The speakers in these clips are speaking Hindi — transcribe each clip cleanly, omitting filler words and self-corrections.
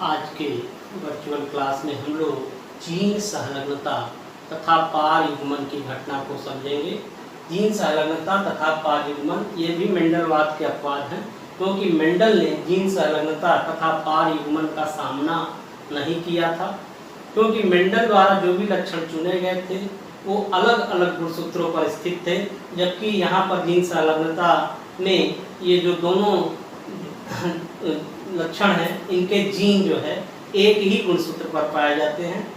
आज के वर्चुअल क्लास में हम लोग जीन संलग्नता तथा पार युग्मन की घटना को समझेंगे। जीन संलग्नता तथा पार युग्मन ये भी मेंडलवाद के अपवाद हैं, क्योंकि मेंडल ने जीन संलग्नता तथा पार युग्मन का सामना नहीं किया था, क्योंकि मेंडल द्वारा जो भी लक्षण चुने गए थे वो अलग अलग गुणसूत्रों पर स्थित थे, जबकि यहाँ पर जीन संलग्नता में ये जो दोनों लक्षण हैं इनके जीन जो है एक ही गुणसूत्र पर पाए जाते हैं।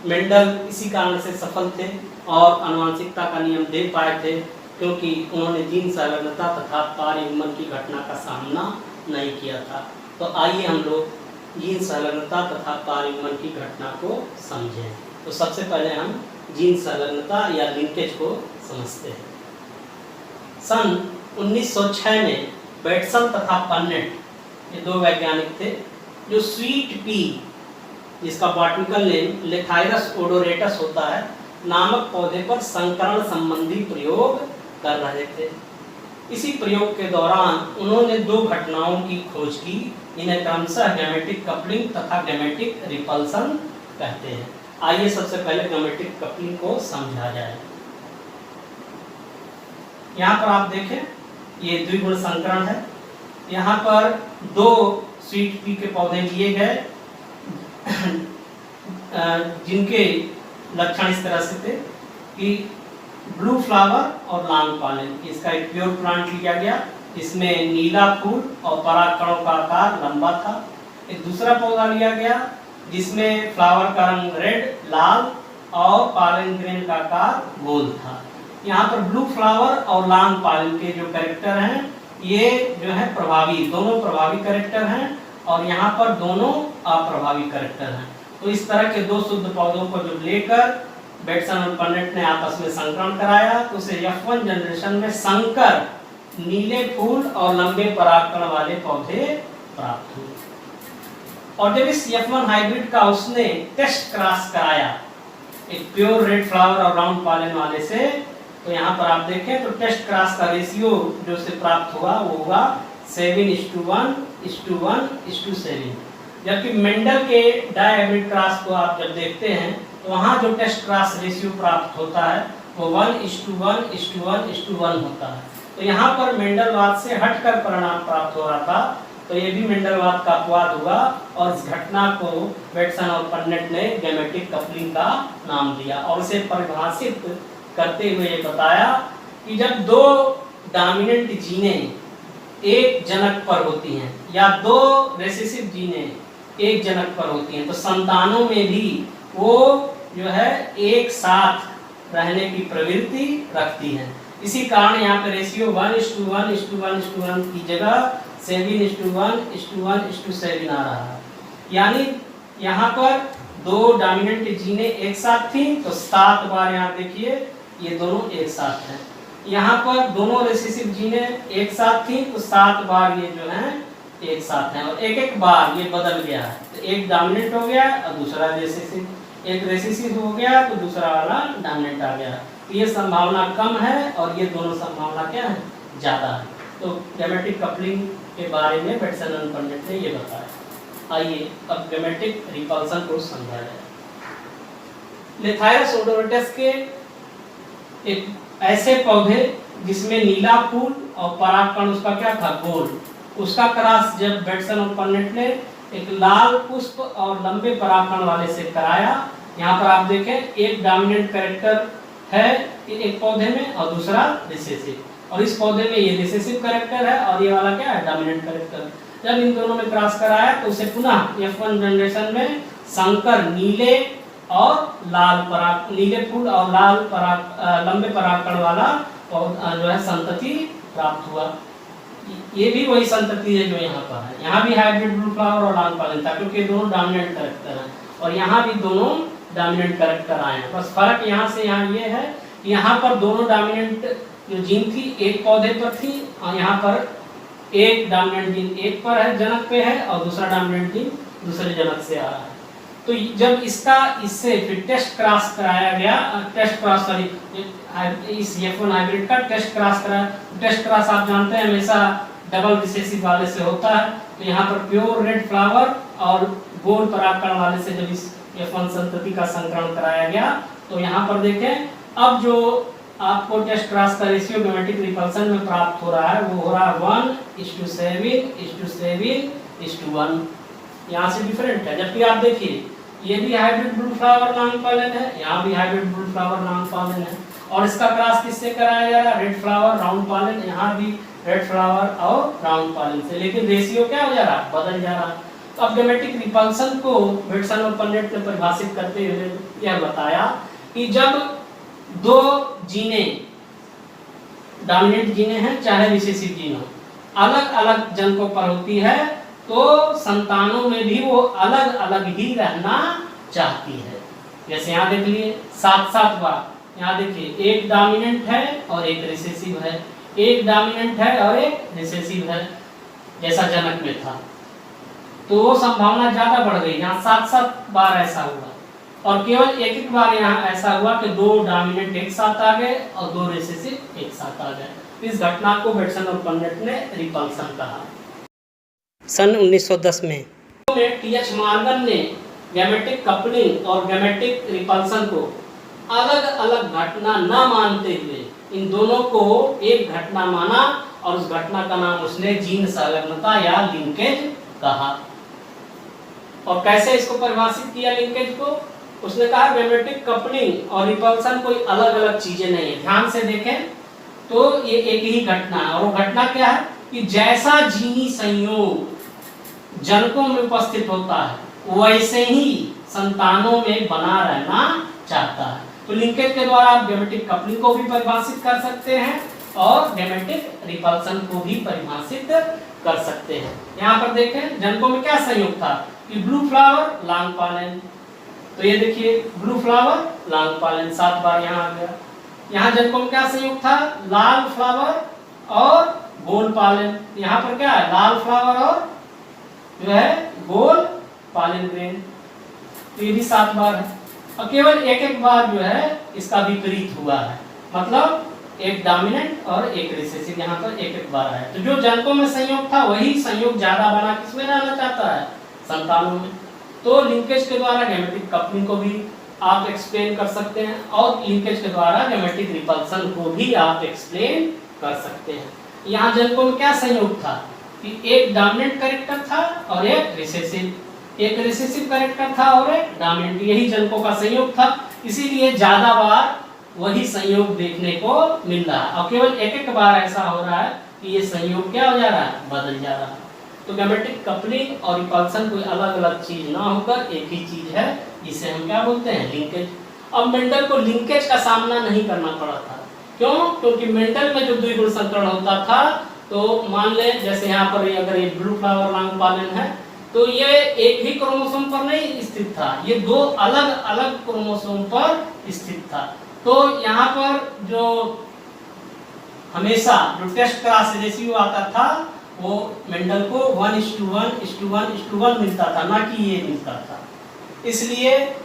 मेंडल इसी कारण से सफल थे और आनुवंशिकता का नियम दे पाए थे, क्योंकि उन्होंने जीन संलग्नता तथा पार युग्मन की घटना का सामना नहीं किया था। तो आइए हम लोग जीन संलग्नता तथा पार युग्मन की घटना को समझें। तो सबसे पहले हम जीन संलग्नता या लिंकेज को समझते हैं। सन 1906 में बेटसन तथा पन्नेट ये दो वैज्ञानिक थे जो स्वीट पी, जिसका बॉटनिकल नेम लेथाइरस ओडोरेटस होता है, नामक पौधे पर संकरण संबंधी प्रयोग कर रहे थे। इसी प्रयोग के दौरान उन्होंने दो घटनाओं की खोज की। इन्हें क्रमशः गैमेटिक कपलिंग तथा गैमेटिक रिपल्सन कहते हैं। आइए सबसे पहले गैमेटिक कपलिंग को समझा जाए। यहाँ पर आप देखें, ये द्विगुण संकरण है। यहाँ पर दो स्वीट पी के पौधे लिए गए जिनके लक्षण इस तरह से थे कि ब्लू फ्लावर और लॉन्ग पॉलन। इसका एक प्योर प्लांट लिया गया, इसमें नीला फूल और परागकणों का आकार लंबा था। एक दूसरा पौधा लिया गया जिसमें फ्लावर का रंग रेड लाल और पॉलन ग्रेन का आकार गोल था। यहाँ पर ब्लू फ्लावर और लॉन्ग पॉलन के जो कैरेक्टर हैं ये जो है प्रभावी, दोनों प्रभावी कैरेक्टर हैं, और यहाँ पर दोनों अप्रभावी कैरेक्टर हैं। तो इस तरह के दो शुद्ध पौधों को जब लेकर बेटसन और पन्नेट ने आपस में संकरण कराया तो उसे F1 जनरेशन में संकर नीले फूल और लंबे परागकण वाले पौधे प्राप्त हुए। और जब इस F1 हाइब्रिड का उसने टेस्ट क्रॉस कराया एक प्योर रेड फ्लावर और राउंड पॉलन वाले से, तो यहाँ पर आप देखें तो टेस्ट क्रॉस का रेशियो जो से प्राप्त हुआ वो हुआ 7:1:1:7। जबकि मेंडल के डायहाइब्रिड क्रॉस को आप जब देखते हैं तो वहाँ जो टेस्ट क्रॉस रेशियो प्राप्त होता है वो 1:1:1:1 होता है। तो यहाँ पर मेंडलवाद से हटकर परिणाम प्राप्त हो रहा था, तो ये भी मेंडलवाद का अपवाद हुआ और इस घटना को बेटसन और पन्नेट ने गैमेटिक कपलिंग का नाम दिया और उसे परिभाषित करते हुए ये बताया कि जब दो डोमिनेंट जीनें एक जनक पर होती हैं या दो रिसेसिव जीनें एक जनक पर होती हैं तो संतानों में भी वो जो है एक साथ रहने की प्रवृत्ति रखती हैं। इसी कारण यहाँ पे रेशियो 1:1:1:1 की जगह 7:1:1:1:7 आ रहा है। यानी यहाँ पर दो डोमिनेंट जीनें एक साथ थी तो 7 बार यहाँ देखिए ये दोनों एक साथ हैं। यहाँ पर दोनों रिसेसिव जीनें एक साथ थी तो 7 बार ये जो हैं एक साथ हैं, और एक एक बार ये बदल गया है। तो एक डोमिनेंट हो गया और दूसरा रिसेसिव, एक रिसेसिव हो गया तो दूसरा वाला डोमिनेंट आ गया। तो ये संभावना कम है और ये दोनों संभावना क्या है, ज़्यादा है। तो गैमेटिक कपलिंग के बारे में बेटसन और पन्नेट ने ये बताया। आइए अब गैमेटिक रिपल्सन को समझा जाए। लेथाइरस ओडोरेटस के एक ऐसे पौधे जिसमें नीला फूल और परागकण उसका क्या था, गोल, उसका क्रॉस जब बेटसन और पन्नेट ने एक लाल पुष्प और लंबे परागकण वाले से कराया, यहाँ पर आप देखें एक डोमिनेंट कैरेक्टर है एक पौधे में और दूसरा रिसेसिव, और इस पौधे में ये रिसेसिव कैरेक्टर है और ये वाला क्या है, डोमिनेंट कैरेक्टर। जब इन दोनों में क्रॉस कराया तो उसे पुनः F1 जनरेशन में संकर नीले और लाल पराग, नीले फूल और लाल पराग लंबे परागकण वाला जो है संतति प्राप्त हुआ। ये भी वही संतति है जो यहाँ पर है। यहाँ भी हाइब्रिड ब्लू फ्लावर और लॉन्ग पॉलन था क्योंकि दोनों डोमिनेंट कैरेक्टर हैं, और यहाँ भी दोनों डोमिनेंट कैरेक्टर आए हैं। बस फर्क यहाँ से यहाँ ये है कि यहाँ पर दोनों डोमिनेंट जो जीन थी एक पौधे पर थी और यहाँ पर एक डोमिनेंट जीन एक पर है, जनक पे है, और दूसरा डोमिनेंट जीन दूसरे जनक से आ रहा है। तो जब इसका इससे फिर टेस्ट क्रॉस कराया गया, टेस्ट क्रॉस इस F1 हाइब्रिड का टेस्ट क्रॉस कराया। टेस्ट क्रॉस आप जानते हैं हमेशा डबल रिसेसिव वाले से होता है। तो यहाँ पर प्योर रेड फ्लावर और गोल परागकण वाले से जब इस F1 संतति का संकरण कराया गया तो यहाँ पर देखें अब जो आपको टेस्ट क्रॉस का रेशियो गेमेटिक रिपल्सन में प्राप्त हो रहा है वो हो रहा है 1:7:7:1। यहाँ से डिफरेंट है, जबकि आप देखिए ये भी hybrid blue flower long pollen है, यहाँ भी hybrid blue flower long pollen है, और इसका क्रॉस किससे कराया जा रहा है? रेड फ्लावर राउंड पॉलन, यहाँ भी रेड फ्लावर और राउंड पॉलन से, लेकिन रेशियो क्या हो जा रहा है? बदल जा रहा है। तो अब गेमेटिक रिपल्सन को बेटसन और पन्नेट ने परिभाषित करते हुए यह बताया कि जब दो जीने डोमिनेंट जीने हैं चाहे रिसेसिव जीन हो, अलग अलग जनकों पर होती है तो संतानों में भी वो अलग अलग ही रहना चाहती है। जैसे यहाँ देख लिए 7-7 बार, यहाँ देखिए एक डोमिनेंट है और एक रिसेसिव है, एक डोमिनेंट है और एक रिसेसिव है, जैसा जनक में था, तो वो संभावना ज्यादा बढ़ गई। यहाँ 7-7 बार ऐसा हुआ और केवल एक बार यहाँ ऐसा हुआ कि 2 डोमिनेंट एक साथ आ गए और 2 रिसेसिव एक साथ आ गए। इस घटना को बेटसन और पन्नेट ने रिपल्सन कहा। सन 1910 में टी.एच. मॉर्गन ने गैमेटिक कपलिंग और गैमेटिक रिपल्सन को अलग अलग घटना न मानते हुए इन दोनों को एक घटना माना और उस घटना का नाम उसने जीन संलग्नता या लिंकेज कहा। और कैसे इसको परिभाषित किया लिंकेज को? उसने कहा गैमेटिक कपलिंग और रिपल्सन कोई अलग अलग चीजें नहीं है। ध्यान से देखें तो ये एक ही घटना है, और वो घटना क्या है कि जैसा जीनी संयोग जनकों में उपस्थित होता है वैसे ही संतानों में बना रहना चाहता है। तो लिंकेज के द्वारा आप गैमेटिक कपलिंग को भी परिभाषित कर सकते हैं और गैमेटिक रिपल्सन को भी परिभाषित कर सकते हैं। यहाँ पर देखें जनकों में क्या संयोग था कि ब्लू फ्लावर लॉन्ग पॉलन, तो ये देखिए ब्लू फ्लावर लॉन्ग पॉलन 7 बार यहाँ आ गया। यहाँ जनकों में क्या संयोग था? लाल फ्लावर और गोल पॉलन, यहाँ पर क्या है? लाल फ्लावर और जो है गोल पॉलन ग्रेन, तो ये भी 7 बार है। और केवल एक बार जो है इसका विपरीत हुआ है, मतलब एक डोमिनेंट और एक रिसेसिव, यहाँ पर एक बार है। तो जो जनकों में संयोग था वही संयोग ज्यादा बना किसमें रहना चाहता है? संतानों में। तो लिंकेज के द्वारा गैमेटिक कपलिंग को भी आप एक्सप्लेन कर सकते हैं और लिंकेज के द्वारा गैमेटिक रिपल्सन को भी आप एक्सप्लेन कर सकते हैं। यहाँ जनकों में क्या संयोग था कि एक डोमिनेंट कैरेक्टर था और एक रिसेसिव, एक रिसेसिव कैरेक्टर था और एक डोमिनेंट, यही जनकों का संयोग था। इसीलिए ज्यादा बार वही संयोग देखने को मिल रहा है और केवल एक बार ऐसा हो रहा है कि ये संयोग क्या हो जा रहा है? बदल जा रहा है। तो गैमेटिक कपलिंग और रिपल्सन कोई अलग अलग चीज ना होकर एक ही चीज है, जिसे हम क्या बोलते हैं? लिंकेज। अब मेंडल को लिंकेज का सामना नहीं करना पड़ा था। क्यों? क्योंकि मेंडल में जो द्विगुण संकरण होता था, तो मान ले जैसे यहाँ पर अगर ये ब्लू फ्लावर लॉन्ग पॉलन है तो ये एक ही क्रोमोसोम पर नहीं स्थित था, ये 2 अलग अलग क्रोमोसोम पर स्थित था। तो यहाँ पर जो हमेशा जो टेस्ट क्रॉस रेशियो आता था वो मेंडल को 1:1:1:1 मिलता था, ना कि ये मिलता था। इसलिए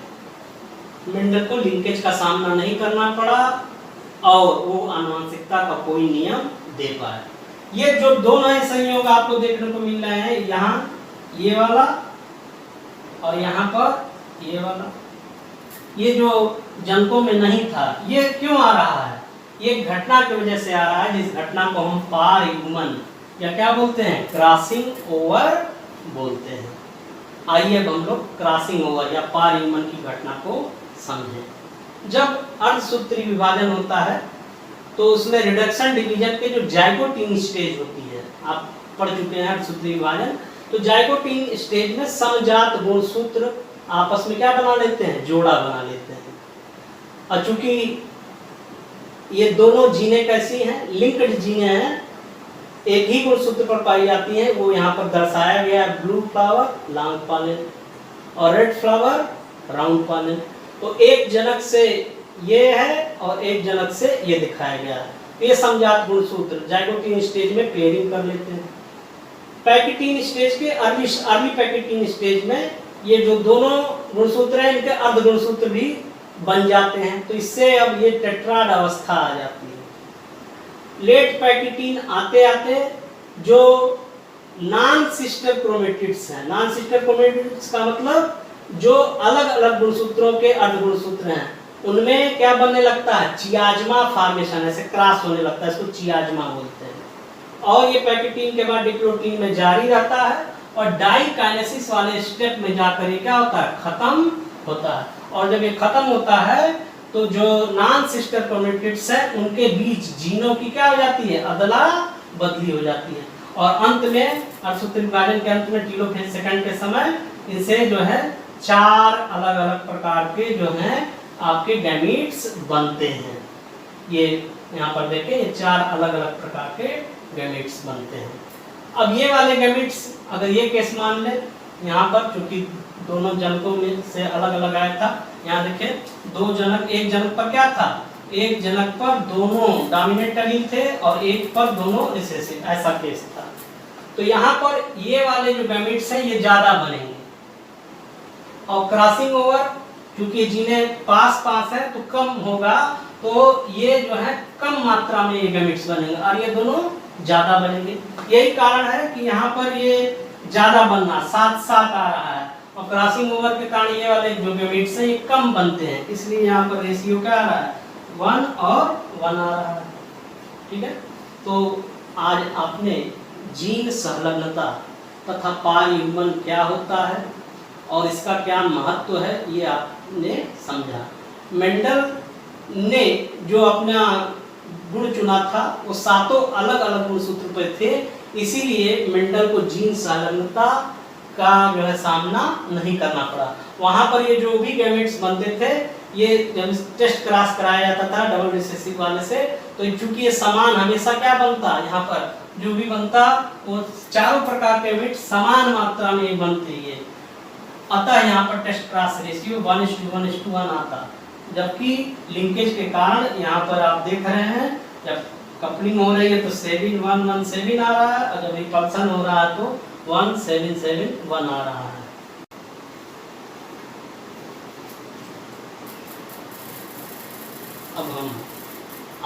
मेंडल को लिंकेज का सामना नहीं करना पड़ा और वो आनुवंशिकता का कोई नियम दे पाए। ये जो 2 नए संयोग आपको देखने को मिल रहे हैं, यहाँ ये वाला और यहाँ पर ये वाला, ये जो जनकों में नहीं था, ये क्यों आ रहा है? ये घटना की वजह से आ रहा है, जिस घटना को हम पार युग्मन या क्या बोलते हैं? क्रॉसिंग ओवर बोलते हैं। आइए अब हम लोग क्रॉसिंग ओवर या पार युग्मन की घटना को समझें। जब अर्धसूत्री विभाजन होता है तो उसमें रिडक्शन डिवीजन के जो जाइगोटिन स्टेज होती है, आप पढ़ चुके हैं अर्धसूत्री विभाजन, तो जाइगोटिन स्टेज में समजात गुणसूत्र आपस में क्या बना लेते हैं? जोड़ा बना लेते हैं। और चूंकि ये दोनों जीनें कैसी हैं? लिंक्ड जीनें हैं, एक ही गुणसूत्र पर पाई जाती हैं, वो यहाँ पर दर्शाया गया है, ब्लू फ्लावर लॉन्ग पॉलन और रेड फ्लावर राउंड पॉलन। तो एक जनक से ये है और एक जनक से ये दिखाया गया है। ये समजात गुणसूत्र जाइगोटिन स्टेज में पेयरिंग कर लेते हैं। पैकेटिन स्टेज के अर्ली पैकेटिन स्टेज में ये जो दोनों गुणसूत्र हैं इनके अर्ध गुणसूत्र भी बन जाते हैं, तो इससे अब ये टेट्राड अवस्था आ जाती है। लेट पैकेटिन आते आते जो नॉन सिस्टर क्रोमेटिड्स हैं। नॉन सिस्टर क्रोमेटिड्स का मतलब जो अलग अलग गुणसूत्रों के अर्धगुणसूत्र हैं, उनमें क्या बनने लगता है, चियाज्मा फॉर्मेशन, ऐसे क्रॉस होने लगता है, इसको चियाज्मा बोलते हैं। और ये पैकेटीन के बाद डिप्लोटीन में जारी रहता है और डाइकाइनेसिस वाले स्टेप में जाकर ये क्या होता है, खत्म होता है। और जब ये खत्म होता है तो जो नॉन सिस्टर क्रोमेटिड्स है उनके बीच जीनों की क्या हो जाती है, अदला बदली हो जाती है। और अंत में अर्धसूत्री विभाजन के अंत में टेलोफेज सेकंड के समय इनसे जो है 4 अलग अलग प्रकार के जो हैं आपके गैमीट्स बनते हैं। ये यहाँ पर देखें, ये 4 अलग अलग प्रकार के गैमीट्स बनते हैं। अब ये वाले गैमीट्स, अगर ये केस मान ले, यहाँ पर चूंकि दोनों जनकों में से अलग अलग आया था, यहाँ देखें 2 जनक, एक जनक पर क्या था, एक जनक पर दोनों डोमिनेंट एलील थे और एक पर दोनों रिसेसिव, ऐसा केस था। तो यहाँ पर ये वाले जो गैमीट्स हैं ये ज्यादा बनेंगे और क्रॉसिंग ओवर क्योंकि जिन्हें पास पास है तो कम होगा, तो ये जो है कम मात्रा में ये गैमीट्स बनेंगे और ये दोनों ज्यादा बनेंगे। यही कारण है कि यहाँ पर ये ज्यादा बनना 7-7 आ रहा है और क्रॉसिंग ओवर के कारण ये वाले जो गैमीट्स हैं ये कम बनते हैं, इसलिए यहाँ पर रेशियो क्या आ रहा है, 1 और 1 आ रहा है। ठीक है, तो आज आपने जीन संलग्नता तथा पारयुग्मन क्या होता है और इसका क्या महत्व है ये आपने समझा। मेंडल ने जो अपना गुण चुना था वो 7 अलग अलग गुणसूत्र पे थे, इसीलिए मेंडल को जीन संलग्नता का जो है सामना नहीं करना पड़ा। वहां पर ये जो भी गैमेट्स बनते थे, ये जब टेस्ट क्रॉस कराया जाता था डबल रिसेसिव वाले से, तो चूंकि ये समान हमेशा क्या बनता, यहाँ पर जो भी बनता वो चारों प्रकार के गैमेट्स समान मात्रा में बनते हैं, अतः यहाँ पर टेस्ट क्रॉस रेशियो 1:1:1 आता। जबकि लिंकेज के कारण यहाँ पर आप देख रहे हैं जब कपलिंग हो रही है तो 7:1:7 आ रहा है और जब रिपल्सन हो रहा है तो 1:7:1 आ रहा है। अब हम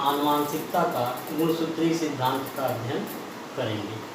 आनुवांशिकता का गुणसूत्रीय सिद्धांत का अध्ययन करेंगे।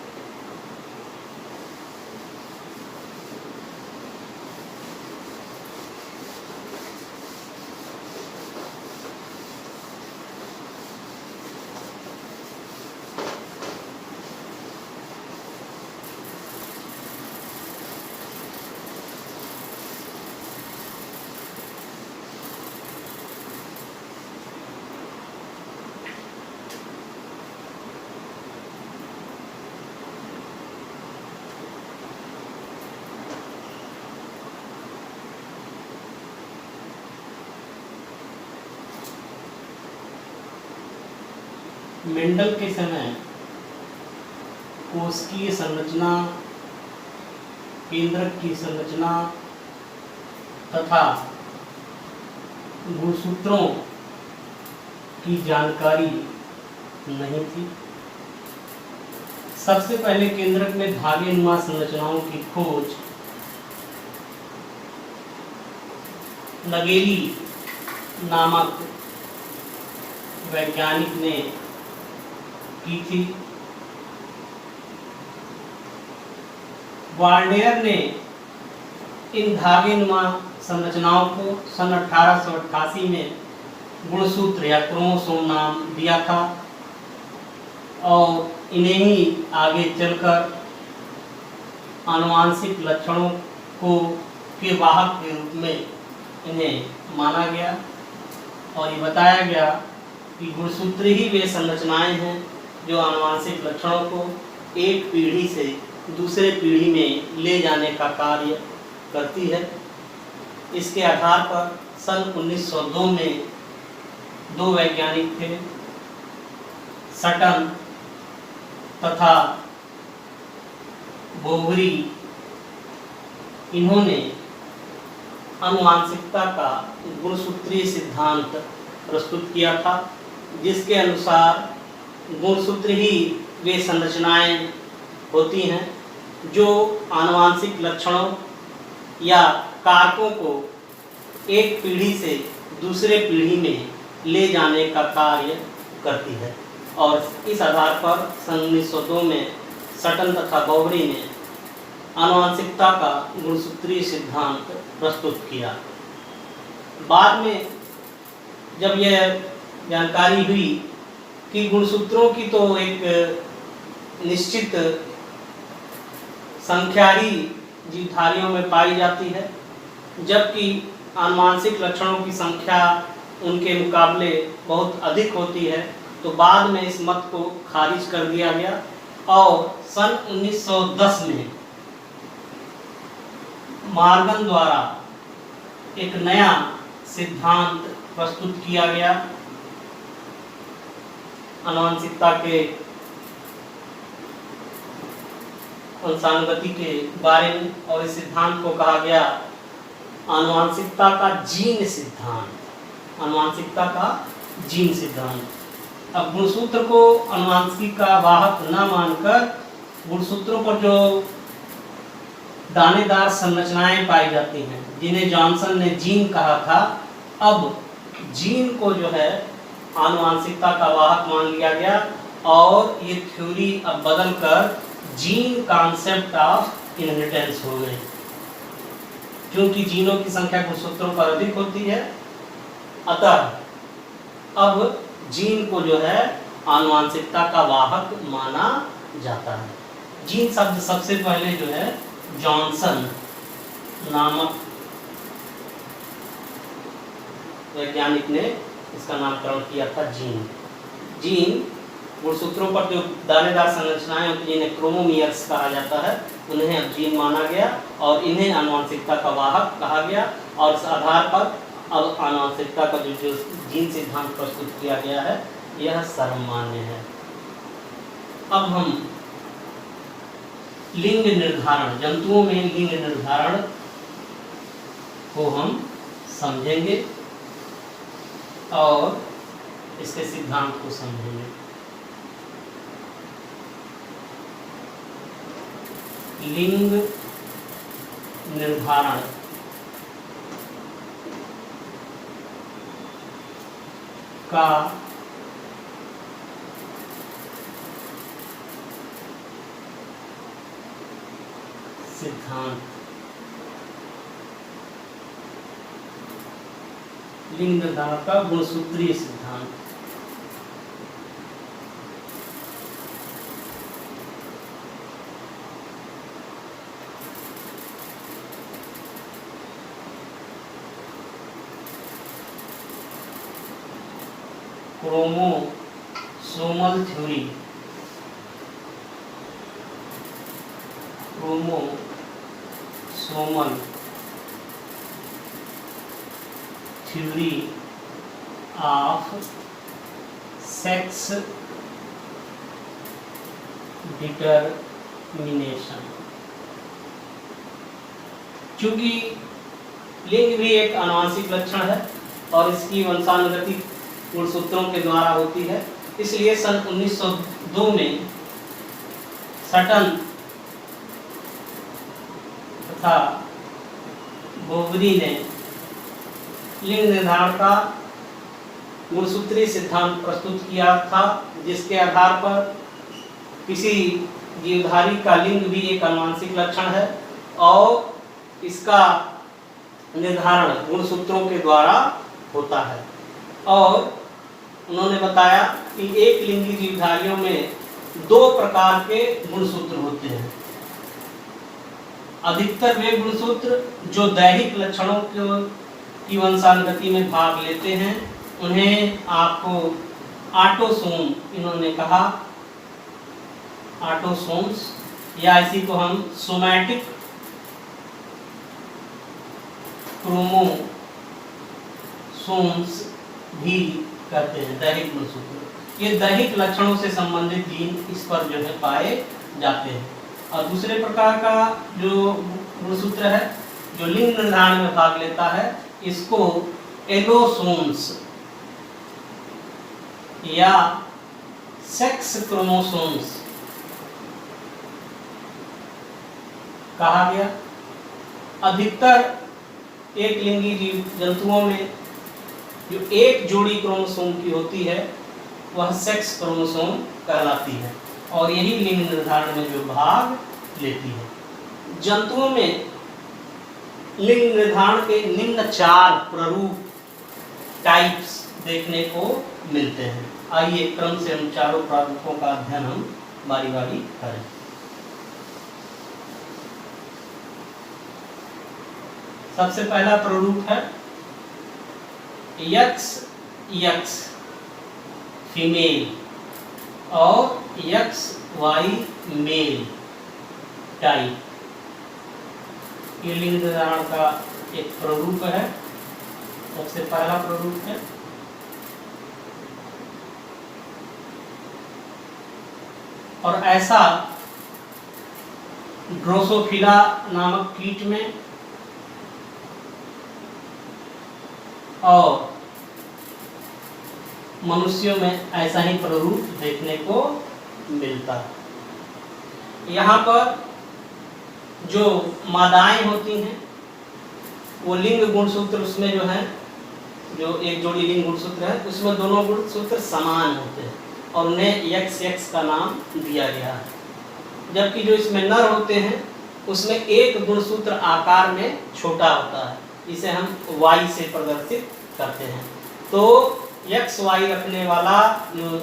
मेंडल के समय कोशिकीय संरचना, केंद्रक की संरचना तथा गुणसूत्रों की जानकारी नहीं थी। सबसे पहले केंद्रक में धागेनुमा संरचनाओं की खोज लगेली नामक वैज्ञानिक ने की थी। वार्डेयर ने इन धागेनुमा संरचनाओं को सन 1888 में गुणसूत्र या क्रोमोसोम नाम दिया था और इन्हें ही आगे चलकर आनुवांशिक लक्षणों को के वाहक के रूप में इन्हें माना गया और ये बताया गया कि गुणसूत्र ही वे संरचनाएं हैं जो आनुवांशिक लक्षणों को एक पीढ़ी से दूसरे पीढ़ी में ले जाने का कार्य करती है। इसके आधार पर सन 1902 में 2 वैज्ञानिक थे, सटन तथा बोवरी। इन्होंने आनुवांशिकता का गुणसूत्रीय सिद्धांत प्रस्तुत किया था, जिसके अनुसार गुणसूत्र ही वे संरचनाएं होती हैं जो आनुवांशिक लक्षणों या कारकों को एक पीढ़ी से दूसरे पीढ़ी में ले जाने का कार्य करती है। और इस आधार पर सन 1902 में सटन तथा बोवरी ने आनुवांशिकता का गुणसूत्रीय सिद्धांत प्रस्तुत किया। बाद में जब यह जानकारी हुई कि गुणसूत्रों की तो एक निश्चित संख्यारी जीवधारियों में पाई जाती है, जबकि आनुवांशिक लक्षणों की संख्या उनके मुकाबले बहुत अधिक होती है, तो बाद में इस मत को खारिज कर दिया गया और सन 1910 में मॉर्गन द्वारा एक नया सिद्धांत प्रस्तुत किया गया आनुवंशिकता के वंशानुगति के बारे में, और इस सिद्धांत को कहा गया आनुवंशिकता का जीन सिद्धांत। आनुवंशिकता का जीन सिद्धांत। अब गुणसूत्र को आनुवंशिकी का वाहक न मानकर गुणसूत्रों पर जो दानेदार संरचनाएं पाई जाती हैं, जिन्हें जॉनसन ने जीन कहा था, अब जीन को जो है आनुवंशिकता का वाहक मान लिया गया और ये थ्योरी अब बदलकर जीन कॉन्सेप्ट ऑफ इनहेरिटेंस हो गई। क्योंकि जीनों की संख्या गुणसूत्रों पर अधिक होती है, अतः अब जीन को जो है आनुवंशिकता का वाहक माना जाता है। जीन शब्द सबसे पहले जो है जॉनसन नामक वैज्ञानिक ने इसका नामकरण किया था जीन। जीन गुणसूत्रों पर जो दानेदार संरचनाएं होती हैं, जिन्हें क्रोमोमियर्स कहा जाता है, उन्हें अब जीन माना गया और इन्हें आनुवंशिकता का वाहक कहा गया, और इस आधार पर अब आनुवंशिकता का जो जीन सिद्धांत प्रस्तुत किया गया है, यह सर्वमान्य है। अब हम लिंग निर्धारण, जंतुओं में लिंग निर्धारण को हम समझेंगे और इसके सिद्धांत को समझेंगे। लिंग निर्धारण का सिद्धांत। लिंग निर्धारण का गुणसूत्रीय सिद्धांत। Chromosomal theory. Chromosomal theory of sex determination. चूंकि लिंग भी एक आनुवंशिक लक्षण है और इसकी वंशानुगति गुणसूत्रों के द्वारा होती है, इसलिए सन 1902 में सटन तथा बोवरी ने लिंग निर्धारण का गुणसूत्रीय सिद्धांत प्रस्तुत किया था, जिसके आधार पर किसी जीवधारी का लिंग भी एक आनुवंशिक लक्षण है और इसका निर्धारण गुणसूत्रों के द्वारा होता है। और उन्होंने बताया कि एक लिंगी जीवधारियों में दो प्रकार के गुणसूत्र होते हैं। अधिकतर वे गुणसूत्र जो दैहिक लक्षणों की वंशानुगति में भाग लेते हैं, उन्हें आपको ऑटोसोम इन्होंने कहा, ऑटोसोम्स, या इसी को हम सोमैटिक क्रोमोसोम्स भी कहते हैं, दैहिक गुणसूत्र। ये दैहिक लक्षणों से संबंधित जीन इस पर जो है पाए जाते हैं। और दूसरे प्रकार का जो गुणसूत्र है जो लिंग निर्धारण में भाग लेता है, इसको एलोसोम्स या सेक्स क्रोमोसोम्स कहा गया। अधिकतर एक लिंगी जीव जंतुओं में जो एक जोड़ी क्रोमोसोम की होती है, वह सेक्स क्रोमोसोम कहलाती है, और यही लिंग निर्धारण में जो भाग लेती है। जंतुओं में लिंग निर्धारण के निम्न 4 प्ररूप टाइप्स देखने को मिलते हैं। आइए क्रम से हम चारों प्रारूपों का अध्ययन हम बारी बारी करें। सबसे पहला प्रारूप है यक्स यक्स फीमेल और यक्स वाई मेल टाइप। ये लिंग निर्धारण का एक प्रारूप है, सबसे पहला प्रारूप है। और ऐसा ड्रोसोफिला नामक कीट में और मनुष्यों में ऐसा ही प्रारूप देखने को मिलता है। यहाँ पर जो मादाएं होती हैं वो लिंग गुणसूत्र उसमें जो है, जो एक जोड़ी लिंग गुणसूत्र है उसमें दोनों गुणसूत्र समान होते हैं और उन्हें यक्स यक्स का नाम दिया गया है। जबकि जो इसमें नर होते हैं उसमें एक गुणसूत्र आकार में छोटा होता है, इसे हम वाई से प्रदर्शित करते हैं। तो यक्स वाई रखने वाला जो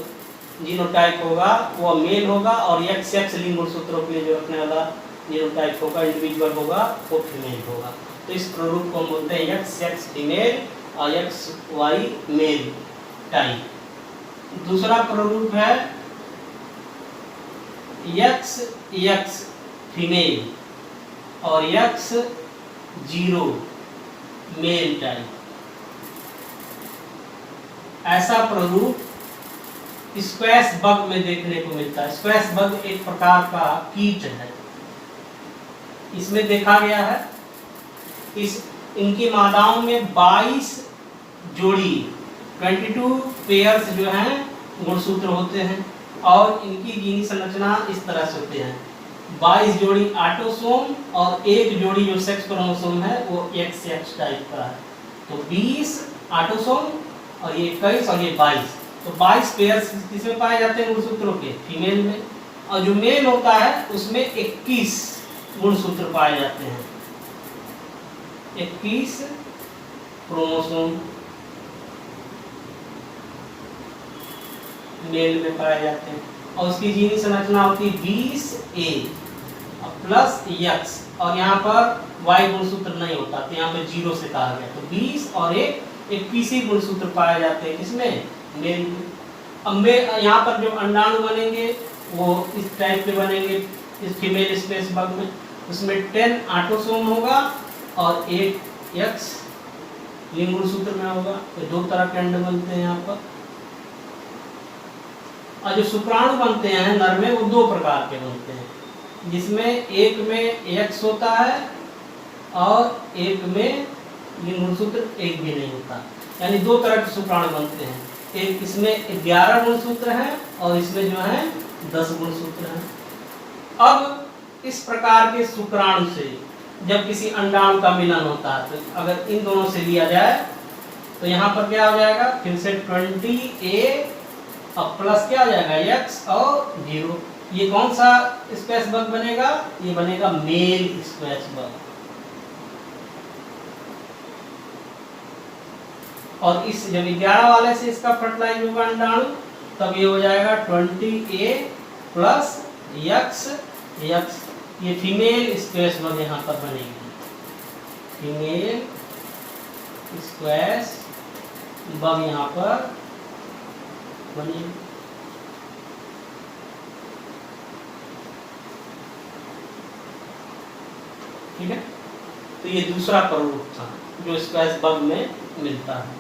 जीनोटाइप होगा वो मेल होगा और यक्स यक्स लिंग गुणसूत्रों के लिए जो रखने वाला जीनोटाइप होगा, इंडिविजुअल होगा, वो फीमेल होगा। तो इस प्रारूप को हम बोलते हैं यक्स यक्स फीमेल और यक्स वाई मेल टाइप। दूसरा प्रारूप है यक्स यक्स फीमेल और यक्स जीरो मेल टाइप। ऐसा प्रारूप स्क्वैश बग में देखने को मिलता है। स्क्वैश बग एक प्रकार का कीट है। इसमें देखा गया है इनकी मादाओं में 22 जोड़ी 22 पेयर्स जो हैं गुणसूत्र होते हैं और इनकी जीनी संरचना इस तरह से होते हैं। 22 जोड़ी ऑटोसोम और एक जोड़ी जो सेक्स क्रोमोसोम है वो एक्स एक्स टाइप का है। तो 20 ऑटोसोम और ये 21 और ये 22, तो 22 पेयर्स किसमें पाए जाते हैं गुणसूत्रों के, फीमेल में। और जो मेल होता है उसमें 21 गुणसूत्र पाए जाते हैं, 21 क्रोमोसोम मेल में पाए जाते हैं और उसकी जीनी संरचना होती है 20A प्लस एक्स और यहाँ पर वाई गुणसूत्र नहीं होता, तो यहाँ पे 0 से कहा गया। तो 20 और 21 ही गुणसूत्र पाए जाते हैं किसमें, मेल में। अब यहाँ पर जो अंडाणु बनेंगे वो इस टाइप के बनेंगे इस फीमेल स्पेस बग में। उसमें 10 ऑटोसोम होगा और 1 एक्स लिंग गुणसूत्र में होगा। तो 2 तरह के अंड बनते हैं यहाँ पर। और जो शुक्राणु बनते हैं नर में वो 2 प्रकार के बनते हैं, जिसमें एक में एक्स होता है और एक में लिंग गुणसूत्र एक भी नहीं होता। यानी 2 तरह के शुक्राणु बनते हैं, एक इसमें 11 गुणसूत्र हैं और इसमें जो है 10 गुणसूत्र हैं। अब इस प्रकार के शुक्राणु से जब किसी अंडाणु का मिलन होता है तो अगर इन दोनों से लिया जाए तो यहाँ पर क्या हो जाएगा, फिर से 20A और प्लस क्या हो जाएगा एक्स और 0। ये कौन सा स्क्वैश बग बनेगा, ये बनेगा मेल स्क्वैश बग। और इस जब 11 वाले से इसका फर्टिलाइज होगा अंडाणु तब ये हो जाएगा 20A प्लस एक्स एक्स। ये फीमेल स्क्वैश बग यहाँ पर बनेगी, फीमेल स्क्वैश बग यहाँ पर बनेगी। ठीक है, तो ये दूसरा प्रारूप था जो स्क्वैश बग में मिलता है।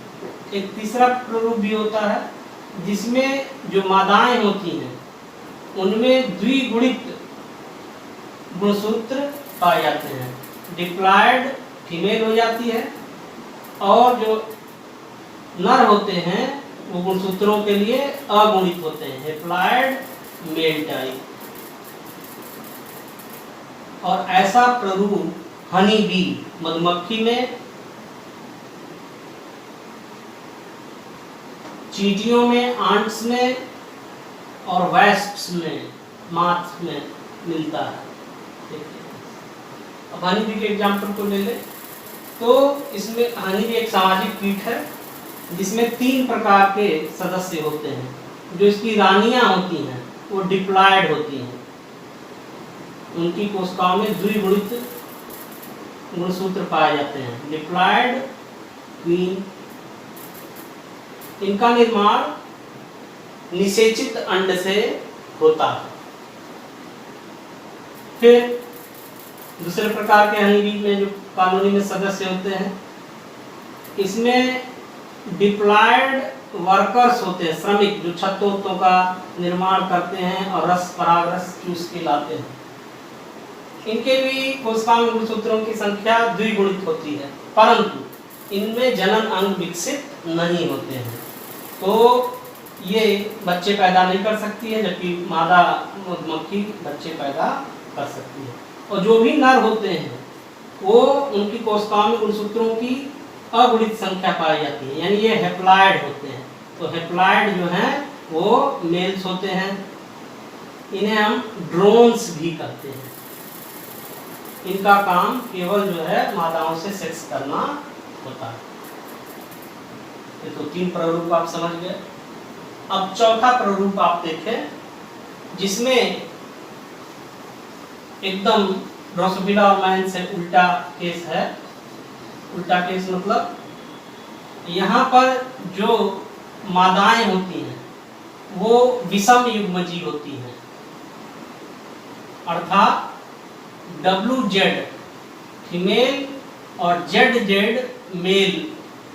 एक तीसरा प्रारूप भी होता है जिसमें जो मादाएं होती हैं उनमें द्विगुणित गुणसूत्र पाए जाते हैं। डिप्लॉयड फीमेल हो जाती है और जो नर होते हैं वो गुणसूत्रों के लिए अगुणित होते हैं, हैप्लॉयड मेल टाइप। और ऐसा प्रारूप हनी बी मधुमक्खी में, चींटियों में, आंट्स में और वेस्प्स में मार्क्स में मिलता है। देखिए, अब हनी बी के एग्जाम्पल को ले ले तो इसमें हनी बी एक सामाजिक कीट है जिसमें 3 प्रकार के सदस्य होते हैं। जो इसकी रानियां होती हैं वो डिप्लॉयड होती हैं, उनकी कोशिकाओं में द्विगुणित गुणसूत्र पाए जाते हैं, डिप्लॉयड क्वीन। इनका निर्माण निषेचित अंड से होता है। फिर दूसरे प्रकार के हनी बी में जो कॉलोनी में सदस्य होते हैं, इसमें डिप्लॉयड वर्कर्स होते हैं, श्रमिक जो छत्तों का निर्माण करते हैं और रस पराग रस चूस के लाते हैं। इनके भी कोशिकाओं में गुणसूत्रों की संख्या द्विगुणित होती है, परंतु इनमें जनन अंग विकसित नहीं होते हैं, तो ये बच्चे पैदा नहीं कर सकती है, जबकि मादा मधुमक्खी बच्चे पैदा कर सकती है। और जो भी नर होते हैं वो उनकी कोशिकाओं में गुणसूत्रों की अगुणित संख्या पाई जाती है, यानी ये हेप्लॉयड होते हैं। तो हेप्लॉयड जो हैं वो मेल्स होते हैं, इन्हें हम ड्रोन्स भी कहते हैं। इनका काम केवल जो है मादाओं से सेक्स करना होता है। ये तो 3 प्रारूप आप समझ गए। अब चौथा प्रारूप आप देखें जिसमें एकदम ड्रोसोफिला और मैन से उल्टा केस है। उल्टा केस मतलब यहाँ पर जो मादाएं होती हैं वो विषम युग्मजीव होती हैं, अर्थात WZ फीमेल और ZZ मेल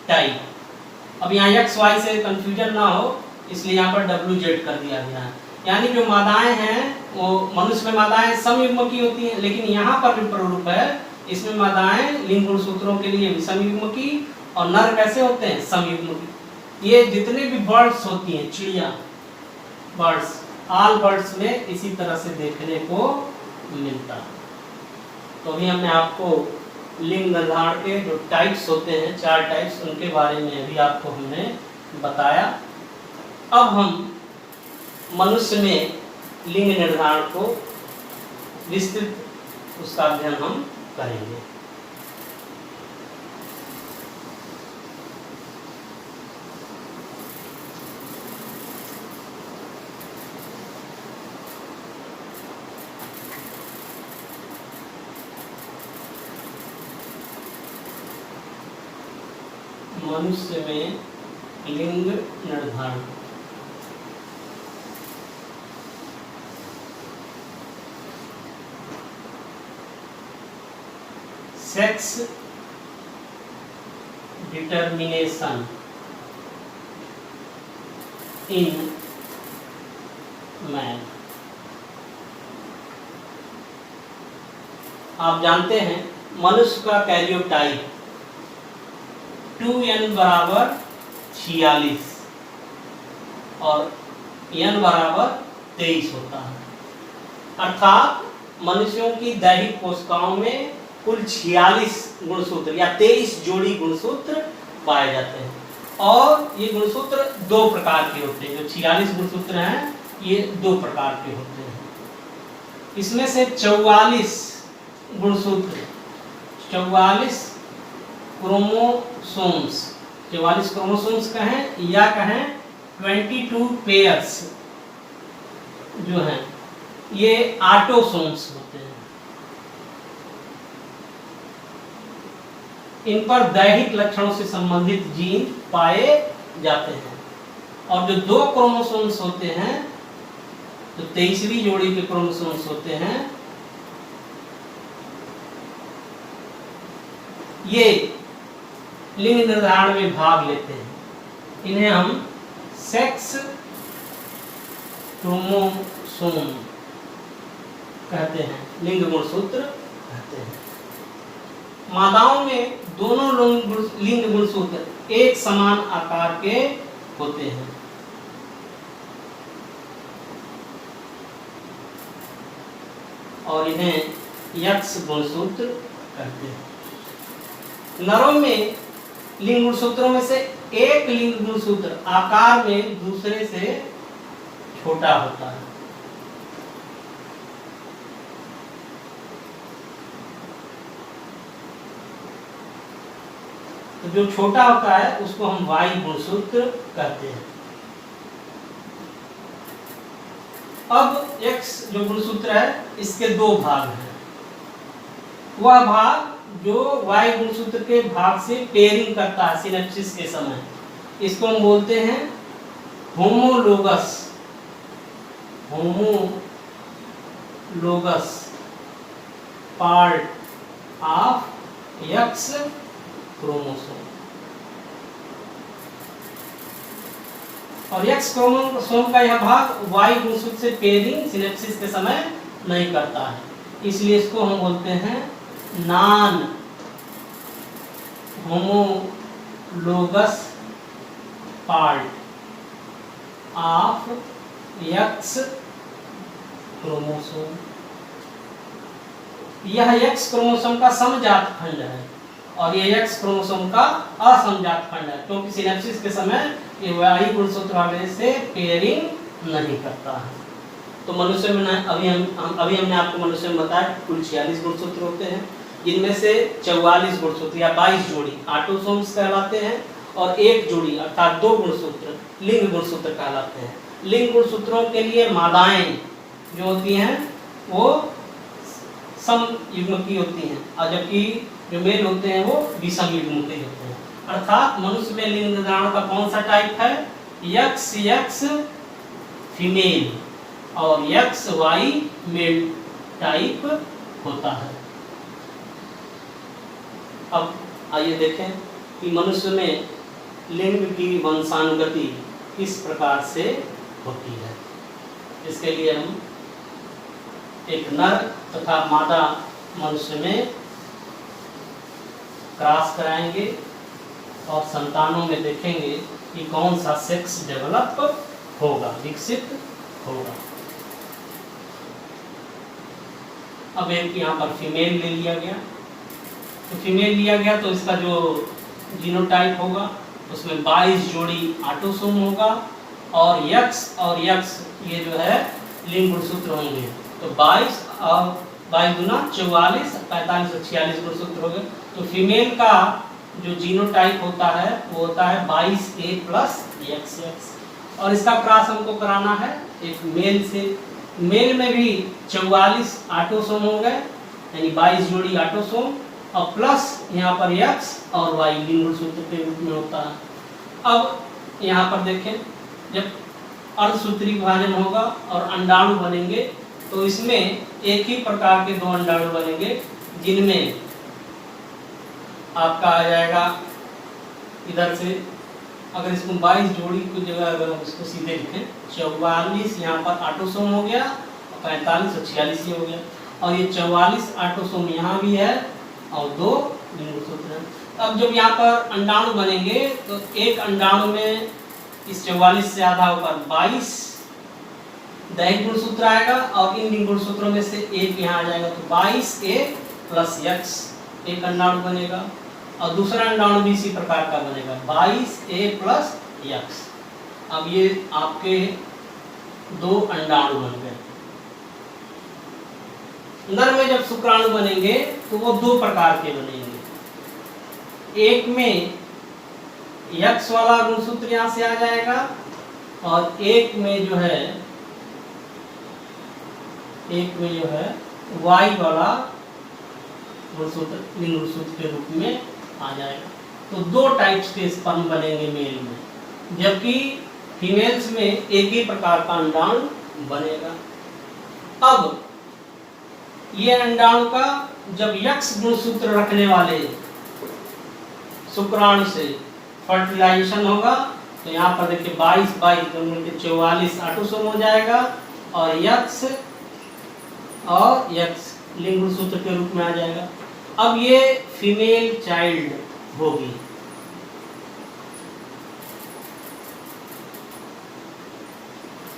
टाइप। अब यहाँ XY से कंफ्यूजन ना हो इसलिए यहाँ पर WZ कर दिया गया है। यानी जो मादाएं हैं वो मनुष्य में मादाएं समयुग्मकी होती हैं, लेकिन यहाँ पर जो प्रारूप है इसमें मादाएं लिंग गुणसूत्रों के लिए विषम युग्मकी और नर कैसे होते हैं, समयुग्मकी। ये जितने भी बर्ड्स होती हैं, चिड़िया, बर्ड्स, ऑल बर्ड्स में इसी तरह से देखने को मिलता है। तो अभी हमने आपको लिंग निर्धारण के जो टाइप्स होते हैं, 4 टाइप्स, उनके बारे में भी आपको हमने बताया। अब हम मनुष्य में लिंग निर्धारण को विस्तृत उसका अध्ययन हम करेंगे। मनुष्य में लिंग निर्धारण। Sex determination in man. आप जानते हैं मनुष्य का कैरियोटाइप 2n बराबर 46 और n बराबर 23 होता है। अर्थात मनुष्यों की दैहिक कोशिकाओं में कुल 46 गुणसूत्र या 23 जोड़ी गुणसूत्र पाए जाते हैं। और ये गुणसूत्र 2 प्रकार के होते हैं। जो 46 गुणसूत्र हैं ये 2 प्रकार के होते हैं। इसमें से 44 गुणसूत्र, 44 क्रोमोसोम्स, 44 क्रोमोसोम्स कहें या कहें 22 पेयर्स जो हैं ये ऑटोसोम्स होते हैं। इन पर दैहिक लक्षणों से संबंधित जीन पाए जाते हैं। और जो 2 क्रोमोसोम्स होते हैं, जो 23वीं जोड़ी के क्रोमोसोम्स होते हैं, ये लिंग निर्धारण में भाग लेते हैं। इन्हें हम सेक्स क्रोमोसोम कहते हैं, लिंग गुणसूत्र कहते हैं। मादाओं में दोनों लिंग गुणसूत्र एक समान आकार के होते हैं। और इन्हें यक्ष गुणसूत्र कहते हैं। नरों में लिंग गुणसूत्रों में से एक लिंग गुणसूत्र आकार में दूसरे से छोटा होता है। तो जो छोटा होता है उसको हम Y गुणसूत्र कहते हैं। अब X जो गुणसूत्र है इसके दो भाग हैं। वह भाग जो Y गुणसूत्र के भाग से पेयरिंग करता है सिनेप्सिस के समय, इसको हम बोलते हैं homologous part of X chromosome. और X क्रोमोसोम का यह भाग Y गुणसूत्र से पेयरिंग सिनेप्सिस के समय नहीं करता है, इसलिए इसको हम बोलते हैं non homologous part of X chromosome. यह X क्रोमोसोम का समजात खंड है और यह X क्रोमोसोम का असमजात खंड है, क्योंकि सिनेप्सिस के समय ये Y गुणसूत्र वाले से पेयरिंग नहीं करता है। तो मनुष्य में अभी हमने आपको मनुष्य में बताया कुल 46 गुणसूत्र होते हैं, इनमें से 44 गुणसूत्र या 22 जोड़ी ऑटोसोम्स कहलाते हैं और एक जोड़ी अर्थात 2 गुणसूत्र लिंग गुणसूत्र कहलाते हैं। लिंग गुणसूत्रों के लिए मादाएं जो होती हैं वो समयुग्मकी होती हैं और जबकि जो मेल होते हैं वो विषम युग्मकी होते हैं। अर्थात मनुष्य में लिंग निर्धारण का कौन सा टाइप है, XX फीमेल और XY मेल टाइप होता है। अब आइए देखें कि मनुष्य में लिंग की वंशानुगति किस प्रकार से होती है। इसके लिए हम एक नर तथा मादा मनुष्य में क्रॉस कराएंगे और संतानों में देखेंगे कि कौन सा सेक्स डेवलप होगा, विकसित होगा। अब एक यहाँ पर फीमेल ले लिया गया, तो फीमेल लिया गया तो इसका जो जीनोटाइप होगा उसमें 22 जोड़ी ऑटोसोम होगा और X और X ये जो है लिंग गुणसूत्र होंगे। तो 22 और 22 गुना 44, 45 और 46 गुणसूत्र हो गए। तो फीमेल का जो जीनोटाइप होता है वो होता है 22A प्लस XX और इसका क्रॉस हमको कराना है एक मेल से। मेल में भी 44 ऑटोसोम हो गए यानी 22 जोड़ी ऑटोसोम और प्लस यहाँ पर X और Y लिंग गुणसूत्र के रूप में होता है। अब यहाँ पर देखें जब अर्धसूत्री विभाजन होगा और अंडाणु बनेंगे तो इसमें एक ही प्रकार के 2 अंडाणु बनेंगे जिनमें आपका आ जाएगा इधर से, अगर इसको 22 जोड़ी की जगह अगर हम इसको सीधे लिखें 44 यहाँ पर ऑटोसोम हो गया और 45 और 46 ये हो गया और ये 44 ऑटोसोम यहाँ भी है और 2 लिंग गुणसूत्र हैं। अब जब यहाँ पर अंडाणु बनेंगे तो एक अंडाणु में इस 44 से आधा होकर 22 दैहिक गुणसूत्र आएगा और इन लिंग गुणसूत्रों में से एक यहाँ आ जाएगा तो 22A प्लस X एक अंडाणु बनेगा और दूसरा अंडाणु भी इसी प्रकार का बनेगा 22A प्लस X। अब ये आपके 2 अंडाणु बन गए। नर में जब शुक्राणु बनेंगे तो वो 2 प्रकार के बनेंगे। एक में X वाला गुणसूत्र यहाँ से आ जाएगा और एक में जो है Y वाला गुणसूत्र लिंग गुणसूत्र के रूप में आ जाएगा। तो 2 टाइप्स के स्पर्म बनेंगे मेल में, जबकि फीमेल्स में एक ही प्रकार का अंडाणु बनेगा। अब ये अंडाणु का जब X गुणसूत्र रखने वाले शुक्राणु से फर्टिलाइजेशन होगा तो यहाँ पर देखिए 22 दोनों के 44 ऑटोसोम हो जाएगा और X और X लिंग गुणसूत्र के रूप में आ जाएगा। अब ये फीमेल चाइल्ड होगी।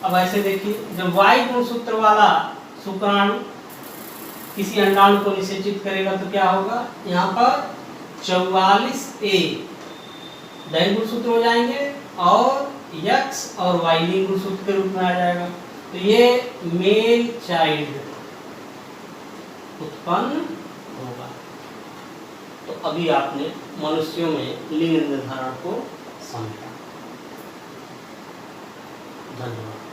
अब ऐसे देखिए जब Y गुणसूत्र वाला शुक्राणु किसी अंडाणु को निषेचित करेगा तो क्या होगा, यहाँ पर 44A दैहिक गुणसूत्र हो जाएंगे और X और Y लिंग गुणसूत्र के रूप में आ जाएगा। तो ये मेल चाइल्ड उत्पन्न होगा। तो अभी आपने मनुष्यों में लिंग निर्धारण को समझा। धन्यवाद।